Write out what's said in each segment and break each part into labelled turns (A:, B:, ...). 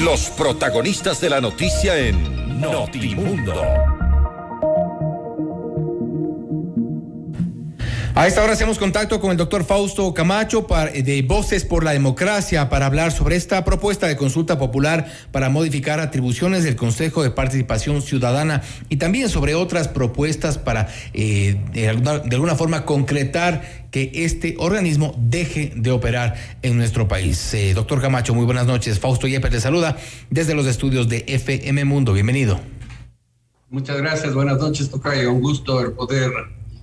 A: Los protagonistas de la noticia en Notimundo.
B: A esta hora hacemos contacto con el doctor Fausto Camacho de Voces por la Democracia para hablar sobre esta propuesta de consulta popular para modificar atribuciones del Consejo de Participación Ciudadana y también sobre otras propuestas para de alguna forma concretar que este organismo deje de operar en nuestro país. Doctor Camacho, muy buenas noches. Fausto Yepes le saluda desde los estudios de FM Mundo. Bienvenido.
C: Muchas gracias. Buenas noches, tocayo. Un gusto el poder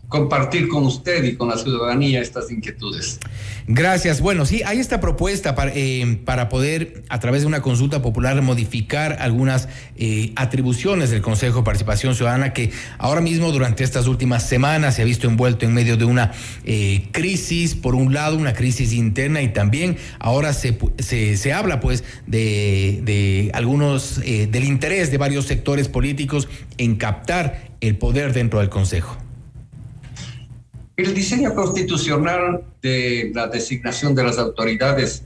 C: compartir con usted y con la ciudadanía estas inquietudes.
B: Gracias. Bueno, sí, hay esta propuesta para poder, a través de una consulta popular, modificar algunas atribuciones del Consejo de Participación Ciudadana que ahora mismo, durante estas últimas semanas, se ha visto envuelto en medio de una crisis, por un lado, una crisis interna, y también ahora se habla pues de algunos, del interés de varios sectores políticos en captar el poder dentro del Consejo.
C: El diseño constitucional de la designación de las autoridades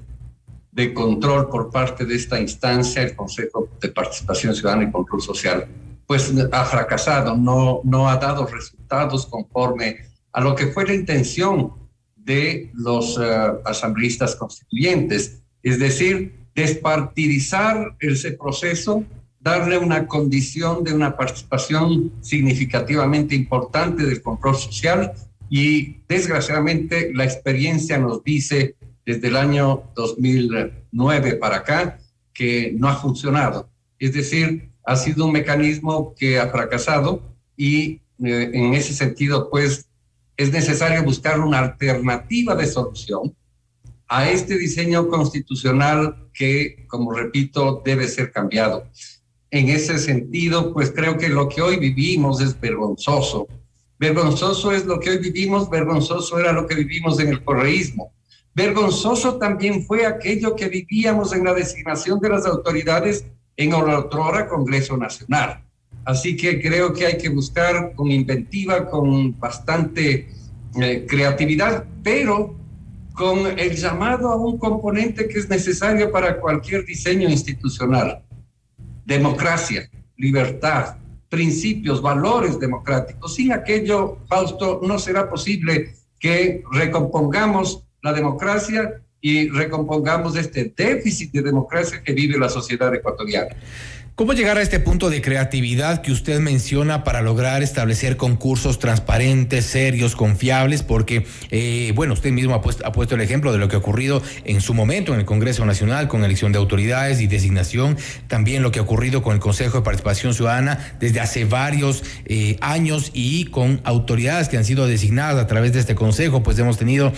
C: de control por parte de esta instancia, el Consejo de Participación Ciudadana y Control Social, pues ha fracasado, no ha dado resultados conforme a lo que fue la intención de los asambleístas constituyentes, es decir, despartidizar ese proceso, darle una condición de una participación significativamente importante del control social. Y desgraciadamente la experiencia nos dice desde el año 2009 para acá que no ha funcionado. Es decir, ha sido un mecanismo que ha fracasado y en ese sentido pues es necesario buscar una alternativa de solución a este diseño constitucional que, como repito, debe ser cambiado. En ese sentido, pues creo que lo que hoy vivimos es vergonzoso. Vergonzoso es lo que hoy vivimos, vergonzoso era lo que vivimos en el correísmo. Vergonzoso también fue aquello que vivíamos en la designación de las autoridades en el otrora Congreso Nacional. Así que creo que hay que buscar con inventiva, con bastante creatividad, pero con el llamado a un componente que es necesario para cualquier diseño institucional: democracia, libertad, principios, valores democráticos. Sin aquello, Fausto, no será posible que recompongamos la democracia y recompongamos este déficit de democracia que vive la sociedad ecuatoriana.
B: ¿Cómo llegar a este punto de creatividad que usted menciona para lograr establecer concursos transparentes, serios, confiables? Porque, bueno, usted mismo ha puesto el ejemplo de lo que ha ocurrido en su momento en el Congreso Nacional con elección de autoridades y designación, también lo que ha ocurrido con el Consejo de Participación Ciudadana desde hace varios años y con autoridades que han sido designadas a través de este Consejo, pues hemos tenido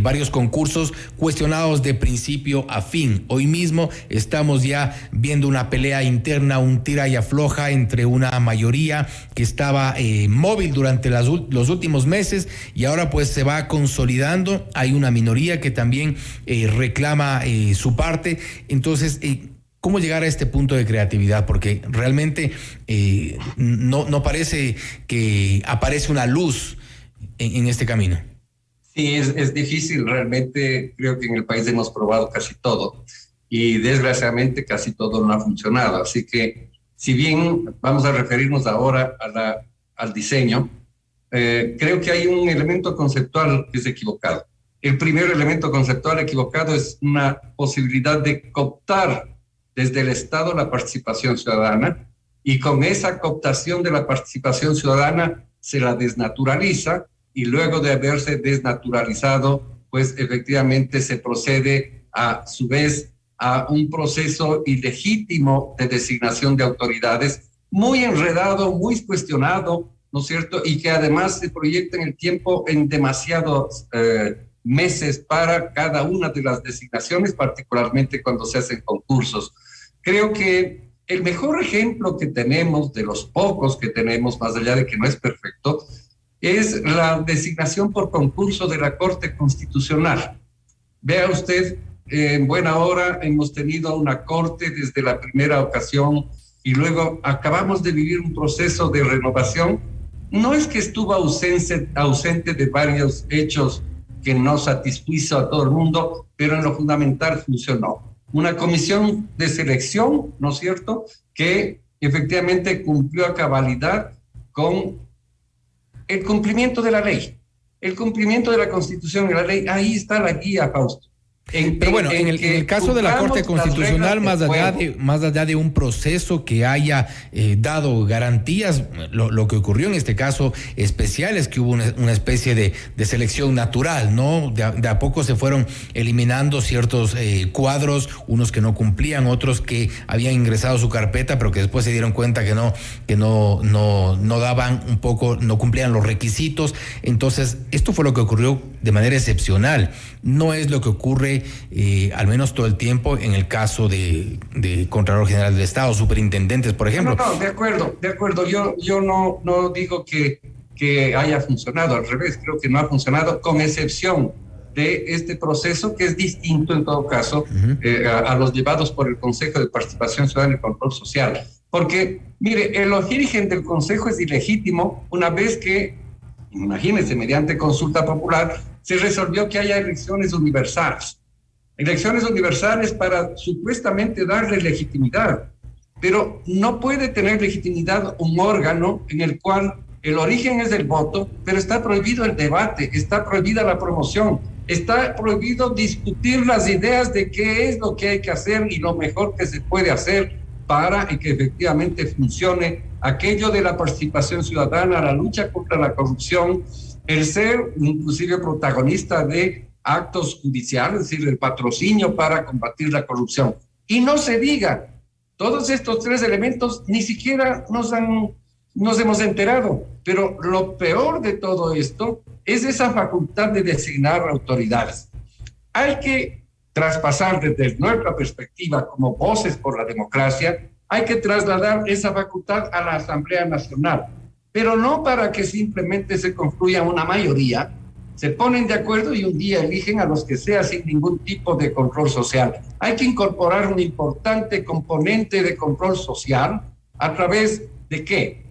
B: varios concursos cuestionados de principio a fin. Hoy mismo estamos ya viendo una pelea interna, un tira y afloja entre una mayoría que estaba móvil durante los últimos meses y ahora pues se va consolidando. Hay una minoría que también reclama su parte. Entonces, ¿cómo llegar a este punto de creatividad? Porque realmente no parece que aparece una luz en este camino.
C: Sí, es difícil. Realmente creo que en el país hemos probado casi todo y desgraciadamente casi todo no ha funcionado. Así que, si bien vamos a referirnos ahora al diseño, creo que hay un elemento conceptual que es equivocado. El primer elemento conceptual equivocado es una posibilidad de cooptar desde el Estado la participación ciudadana, y con esa cooptación de la participación ciudadana se la desnaturaliza, y luego de haberse desnaturalizado, pues efectivamente se procede a su vez a un proceso ilegítimo de designación de autoridades, muy enredado, muy cuestionado, ¿no es cierto? Y que además se proyecta en el tiempo en demasiados meses para cada una de las designaciones, particularmente cuando se hacen concursos. Creo que el mejor ejemplo que tenemos, de los pocos que tenemos, más allá de que no es perfecto, es la designación por concurso de la Corte Constitucional. Vea usted, en buena hora hemos tenido una corte desde la primera ocasión y luego acabamos de vivir un proceso de renovación. No es que estuvo ausente de varios hechos que no satisfizo a todo el mundo, pero en lo fundamental funcionó. una comisión de selección, ¿no es cierto?, que efectivamente cumplió a cabalidad con el cumplimiento de la ley, el cumplimiento de la Constitución y la ley. Ahí está la guía, Fausto.
B: Pero bueno, en el caso de la Corte Constitucional, más allá de un proceso que haya dado garantías, lo que ocurrió en este caso especial es que hubo una especie de selección natural, ¿no? De a poco se fueron eliminando ciertos cuadros, unos que no cumplían, otros que habían ingresado su carpeta, pero que después se dieron cuenta que no daban un poco, no cumplían los requisitos. Entonces, esto fue lo que ocurrió de manera excepcional. No es lo que ocurre al menos todo el tiempo en el caso de Contralor General del Estado, superintendentes, por ejemplo.
C: No, de acuerdo. Yo no digo que haya funcionado, al revés, creo que no ha funcionado, con excepción de este proceso que es distinto en todo caso a los llevados por el Consejo de Participación Ciudadana y Control Social. Porque, mire, el origen del Consejo es ilegítimo una vez que, imagínense, mediante consulta popular, se resolvió que haya elecciones universales. Elecciones universales para supuestamente darle legitimidad, pero no puede tener legitimidad un órgano en el cual el origen es el voto, pero está prohibido el debate, está prohibida la promoción, está prohibido discutir las ideas de qué es lo que hay que hacer y lo mejor que se puede hacer para que efectivamente funcione aquello de la participación ciudadana, la lucha contra la corrupción, el ser inclusive protagonista de actos judiciales, es decir, el patrocinio para combatir la corrupción. Y no se diga, todos estos tres elementos ni siquiera nos hemos enterado, pero lo peor de todo esto es esa facultad de designar autoridades. Hay que traspasar desde nuestra perspectiva como voces por la democracia, hay que trasladar esa facultad a la Asamblea Nacional, pero no para que simplemente se construya una mayoría, se ponen de acuerdo y un día eligen a los que sea sin ningún tipo de control social. Hay que incorporar un importante componente de control social a través de ¿qué?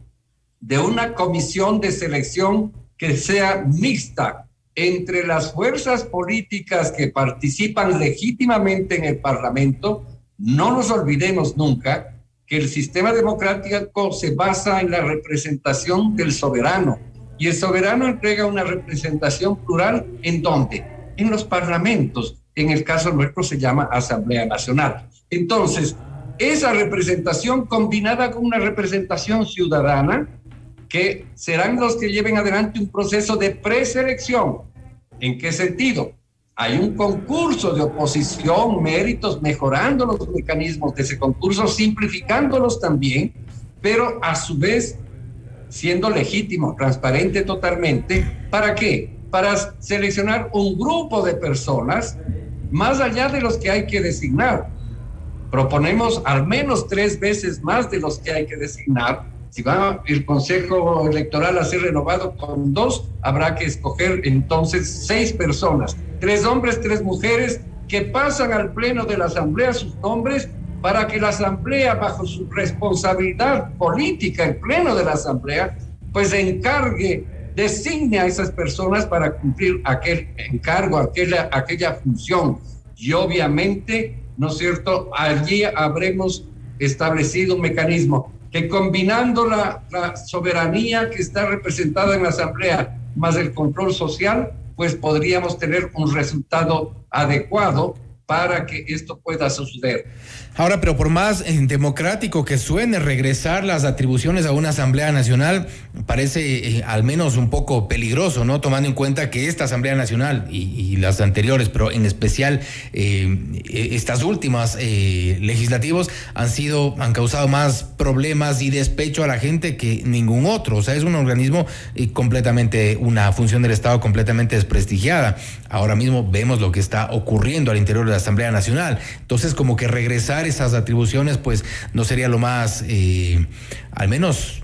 C: De una comisión de selección que sea mixta entre las fuerzas políticas que participan legítimamente en el Parlamento. No nos olvidemos nunca que el sistema democrático se basa en la representación del soberano, y el soberano entrega una representación plural. ¿En dónde? En los parlamentos. En el caso nuestro se llama Asamblea Nacional. Entonces, esa representación combinada con una representación ciudadana, que serán los que lleven adelante un proceso de preselección. ¿En qué sentido? Hay un concurso de oposición, méritos, mejorando los mecanismos de ese concurso, simplificándolos también, pero a su vez siendo legítimo, transparente totalmente. ¿Para qué? Para seleccionar un grupo de personas más allá de los que hay que designar. Proponemos al menos 3 veces más de los que hay que designar. Si va el Consejo Electoral a ser renovado con 2, habrá que escoger entonces 6 personas, 3 hombres, 3 mujeres, que pasan al Pleno de la Asamblea sus nombres para que la Asamblea, bajo su responsabilidad política, el Pleno de la Asamblea, pues encargue, designe a esas personas para cumplir aquel encargo, aquella función. Y obviamente, ¿no es cierto?, allí habremos establecido un mecanismo que, combinando la soberanía que está representada en la Asamblea más el control social, pues podríamos tener un resultado adecuado para que esto pueda suceder.
B: Ahora, pero por más democrático que suene regresar las atribuciones a una Asamblea Nacional, parece al menos un poco peligroso, ¿no? Tomando en cuenta que esta Asamblea Nacional y las anteriores, pero en especial estas últimas legislativos han causado más problemas y despecho a la gente que ningún otro. O sea, es un organismo completamente, una función del Estado completamente desprestigiada. Ahora mismo vemos lo que está ocurriendo al interior de la Asamblea Nacional. Entonces, como que regresar esas atribuciones, pues no sería lo más, al menos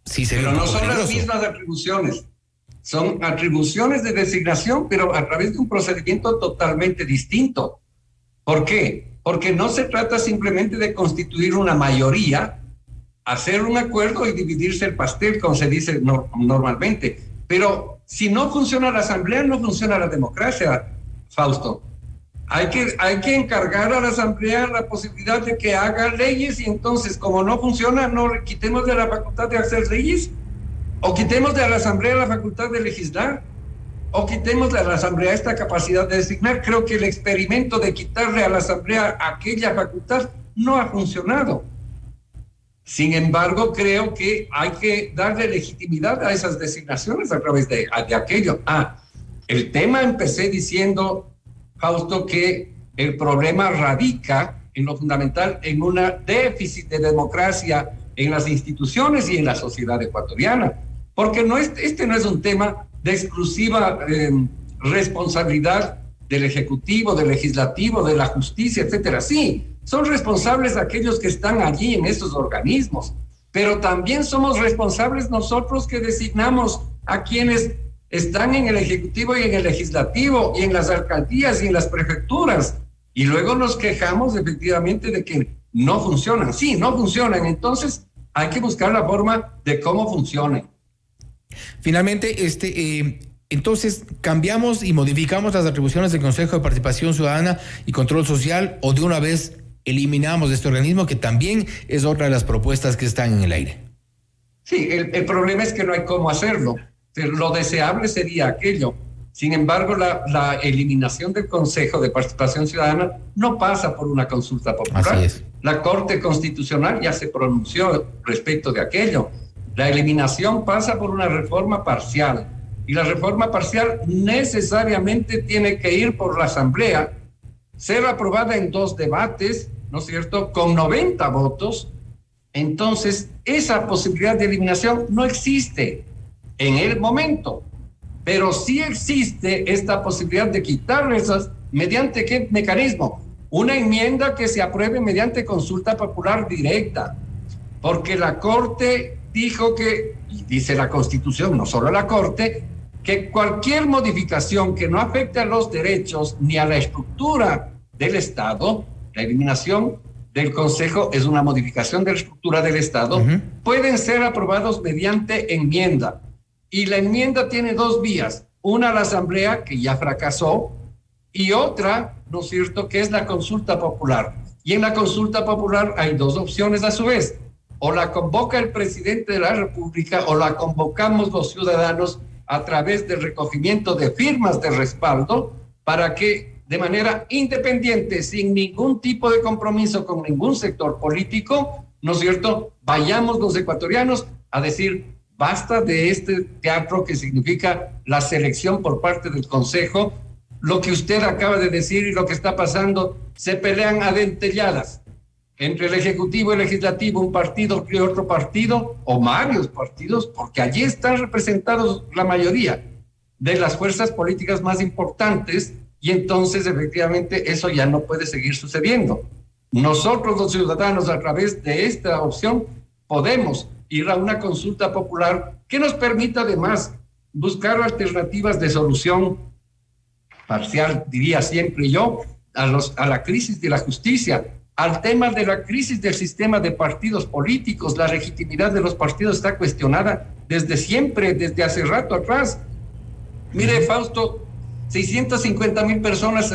B: sí sería.
C: Pero no son las mismas atribuciones, son atribuciones de designación, pero a través de un procedimiento totalmente distinto. ¿Por qué? Porque no se trata simplemente de constituir una mayoría, hacer un acuerdo y dividirse el pastel, como se dice normalmente. Pero si no funciona la Asamblea, no funciona la democracia, Fausto. Hay que encargar a la Asamblea la posibilidad de que haga leyes, y entonces, como no funciona, no le quitemos de la facultad de hacer leyes, o quitemos de la Asamblea la facultad de legislar, o quitemos de la Asamblea esta capacidad de designar. Creo que el experimento de quitarle a la Asamblea aquella facultad no ha funcionado. Sin embargo, creo que hay que darle legitimidad a esas designaciones a través de aquello. El tema, empecé diciendo, Fausto, que el problema radica en lo fundamental en un déficit de democracia en las instituciones y en la sociedad ecuatoriana, porque este no es un tema de exclusiva responsabilidad del Ejecutivo, del Legislativo, de la Justicia, etcétera. Sí, son responsables aquellos que están allí en estos organismos, pero también somos responsables nosotros que designamos a quienes están en el Ejecutivo y en el Legislativo y en las alcaldías y en las prefecturas, y luego nos quejamos efectivamente de que no funcionan. Sí, no funcionan, entonces hay que buscar la forma de cómo funcionen.
B: Finalmente, entonces, ¿cambiamos y modificamos las atribuciones del Consejo de Participación Ciudadana y Control Social, o de una vez eliminamos este organismo, que también es otra de las propuestas que están en el aire?
C: Sí, el problema es que no hay cómo hacerlo. Lo deseable sería aquello. Sin embargo, la eliminación del Consejo de Participación Ciudadana no pasa por una consulta popular.
B: Así es.
C: La Corte Constitucional ya se pronunció respecto de aquello. La eliminación pasa por una reforma parcial, y la reforma parcial necesariamente tiene que ir por la Asamblea, ser aprobada en 2 debates, ¿no es cierto?, con 90 votos. Entonces, esa posibilidad de eliminación no existe en el momento, pero sí existe esta posibilidad de quitarle esas, ¿mediante qué mecanismo? Una enmienda que se apruebe mediante consulta popular directa, porque la Corte dijo que, y dice la Constitución, no solo la Corte, que cualquier modificación que no afecte a los derechos ni a la estructura del Estado, la eliminación del Consejo es una modificación de la estructura del Estado, pueden ser aprobados mediante enmienda. Y la enmienda tiene 2 vías, una a la Asamblea, que ya fracasó, y otra, ¿no es cierto?, que es la consulta popular. Y en la consulta popular hay 2 opciones a su vez: o la convoca el presidente de la República, o la convocamos los ciudadanos a través del recogimiento de firmas de respaldo, para que de manera independiente, sin ningún tipo de compromiso con ningún sector político, ¿no es cierto?, vayamos los ecuatorianos a decir: basta de este teatro que significa la selección por parte del Consejo. Lo que usted acaba de decir y lo que está pasando, se pelean a dentelladas entre el Ejecutivo y el Legislativo, un partido y otro partido, o varios partidos, porque allí están representados la mayoría de las fuerzas políticas más importantes, y entonces efectivamente eso ya no puede seguir sucediendo. Nosotros los ciudadanos, a través de esta opción, podemos ir a una consulta popular que nos permita además buscar alternativas de solución parcial, diría siempre yo, a la crisis de la justicia, al tema de la crisis del sistema de partidos políticos. La legitimidad de los partidos está cuestionada desde siempre, desde hace rato atrás. Mire, Fausto, 650,000 personas,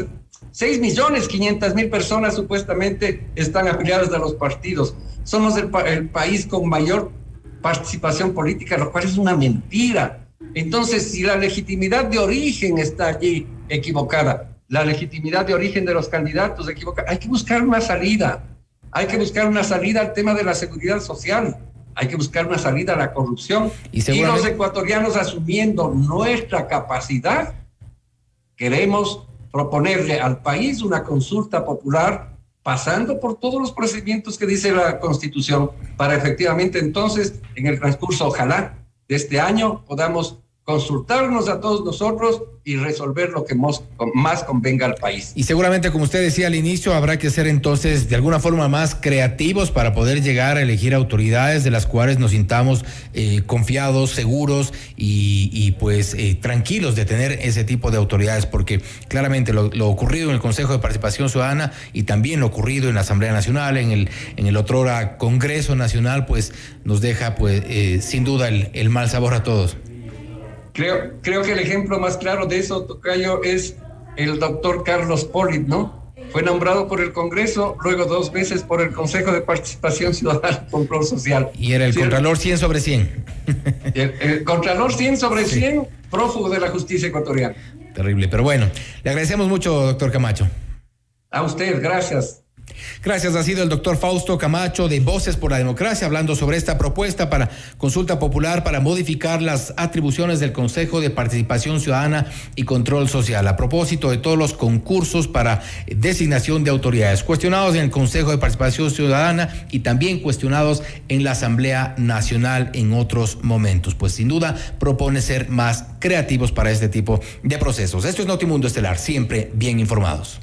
C: 6.500.000 personas supuestamente están afiliadas a los partidos. Somos el país con mayor participación política, lo cual es una mentira. Entonces, si la legitimidad de origen está allí equivocada, la legitimidad de origen de los candidatos equivocada, hay que buscar una salida. Hay que buscar una salida al tema de la seguridad social. Hay que buscar una salida a la corrupción. Y los ecuatorianos, asumiendo nuestra capacidad, queremos proponerle al país una consulta popular, pasando por todos los procedimientos que dice la Constitución, para efectivamente entonces, en el transcurso, ojalá, de este año, podamos consultarnos a todos nosotros y resolver lo que más convenga al país.
B: Y seguramente, como usted decía al inicio, habrá que ser entonces de alguna forma más creativos para poder llegar a elegir autoridades de las cuales nos sintamos confiados, seguros y tranquilos de tener ese tipo de autoridades, porque claramente lo ocurrido en el Consejo de Participación Ciudadana y también lo ocurrido en la Asamblea Nacional, en el otrora Congreso Nacional, pues nos deja sin duda el mal sabor a todos.
C: Creo que el ejemplo más claro de eso, tocayo, es el doctor Carlos Polit, ¿no? Fue nombrado por el Congreso, luego 2 veces por el Consejo de Participación Ciudadana y Control Social.
B: Y era el Contralor 100 sobre 100.
C: El Contralor 100 sobre 100, prófugo de la justicia ecuatoriana.
B: Terrible, pero bueno, le agradecemos mucho, doctor Camacho.
C: A usted, gracias.
B: Gracias, ha sido el doctor Fausto Camacho de Voces por la Democracia hablando sobre esta propuesta para consulta popular para modificar las atribuciones del Consejo de Participación Ciudadana y Control Social a propósito de todos los concursos para designación de autoridades cuestionados en el Consejo de Participación Ciudadana y también cuestionados en la Asamblea Nacional en otros momentos. Pues sin duda propone ser más creativos para este tipo de procesos. Esto es Notimundo Estelar, siempre bien informados.